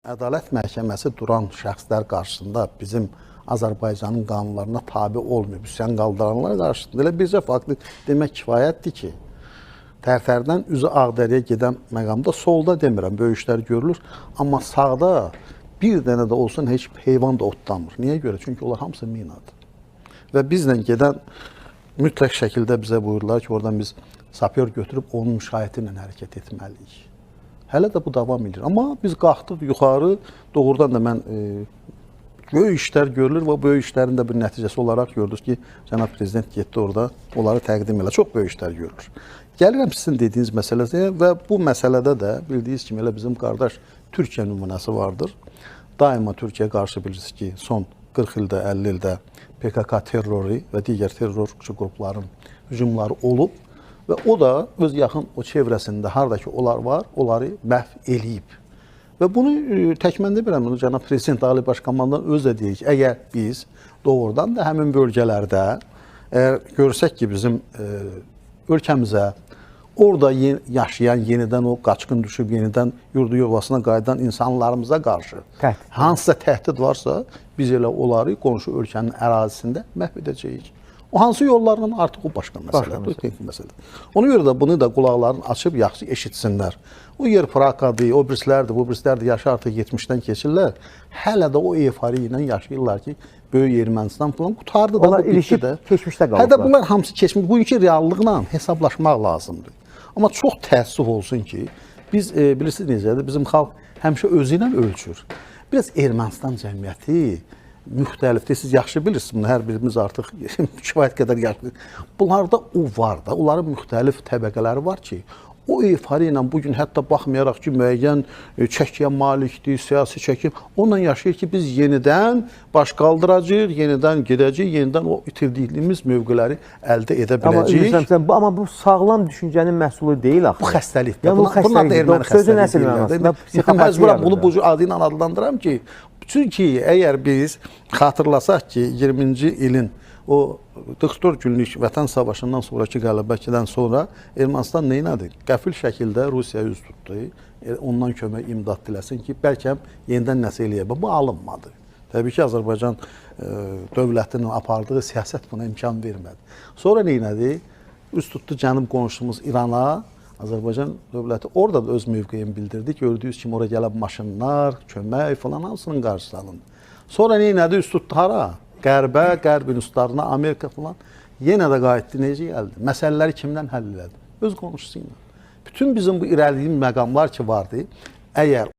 Ədalət məhkəməsi duran şəxslər qarşısında bizim Azərbaycanın qanunlarına tabi olmayıb, üsyan qaldıranlar qarşısında elə bircə faktı demək kifayətdir ki, Tərtərdən üzü Ağdərəyə gedən məqamda solda demirəm, böyük işlər görülür, amma sağda bir dənə də olsun heç heyvan da otlanmır. Niyə görə? Çünki onlar hamısı minadır. Və bizlə gedən mütləq şəkildə bizə buyururlar ki, oradan biz sapyor götürüb onun müşahidə ilə hərəkət etməliyik. Hələ də bu davam edir. Amma biz qalxdıq yuxarı, doğrudan da mən böyük işlər görülür və böyük işlərin də bir nəticəsi olaraq gördük ki, Cənab Prezident getdi orada, onları təqdim elə. Çox böyük işlər görülür. Gəlirəm sizin dediyiniz məsələyə və bu məsələdə də bildiyiniz kimi elə bizim qardaş Türkiyə nümunəsi vardır. Daima Türkiyə qarşı bilirsiniz ki, son 40 ildə, 50 ildə PKK terroru və digər terrorçu qrupların hücumları olub və o da öz yaxın o çevrəsində hardakı onlar var, onları məhv eləyib. Və bunu tək mən demirəm, Cənab Prezident Ali Baş Komandan özü də deyir ki, əgər biz doğrudan da həmin bölgələrdə görsək ki, bizim ölkəmizə orada yaşayan, yenidən o qaçqın düşüb, yenidən yurdu yuvasına qayıdan insanlarımıza qarşı hansısa təhdid varsa, biz elə onları qonşu ölkənin ərazisində məhv edəcəyik. O hansı yollarla artıq o başqa məsələdir. Ona görə də bunu da qulaqlarını açıb yaxşı eşitsinlər. O yer Prakadır, o birislərdir, bu birislərdir, yaşı artıq 70-dən keçirlər. Hələ də o eyfari ilə yaşayırlar ki, Böyük Ermənistan falan qutardı da, onlar ilişib keçmişdə qalıblar. Hədə bunlar hamısı keçmiş, bugünkü reallıqla hesablaşmaq lazımdır. Amma çox təəssüf olsun ki, biz bilirsiniz necədir, bizim xalq həmişə özü ilə ölçür. Biraz Ermənistan cəmiyyəti müxtəlifdir, siz yaxşı bilirsiniz bunu, hər birimiz artıq kifayət qədər yaşlıyıq. Bunlarda o var da, onların müxtəlif təbəqələri var ki, o eyfari ilə bugün hətta baxmayaraq ki, müəyyən çəkiyə malikdir, siyasi çəkim, onunla yaşayır ki, biz yenidən baş qaldıracağıq, yenidən gedəcəyik, yenidən o itirdiyimiz mövqeləri əldə edə biləcəyik. Amma bu sağlam düşüncənin məhsulu deyil axı. Bu xəstəlikdir. Bunun adı erməni xəstəlikdir. Məcburəm bunu bu adı ilə adlandıram ki, çünki əgər biz xatırlasaq ki, 20-ci ilin o 44 günlük Vətən Savaşından sonraki qələbədən sonra Ermənistan neynədir? Qəfil şəkildə Rusiyaya üz tutdu. Ondan kömək imdad diləsin ki, bəlkə yenidən nəsə eləyək. Bu alınmadı. Təbii ki, Azərbaycan dövlətinin apardığı siyasət buna imkan vermədi. Sonra neynədir? Üz tutdu cənub qonşumuz İrana. Azərbaycan dövləti orada da öz mövqeyini bildirdi. Gördüyünüz kimi oraya gələn maşınlar, kömək falan hamısının qarşısı alındı. Sonra neynədir? Üz tutdu hara? Qərbə, qərb ünslarına, Amerika falan yenə də qayıtdı, necə gəldi? Məsələləri kimdən həll elədi? Öz qonşusu ilə. Bütün bizim bu irəliliyim məqamlar ki vardı, əgər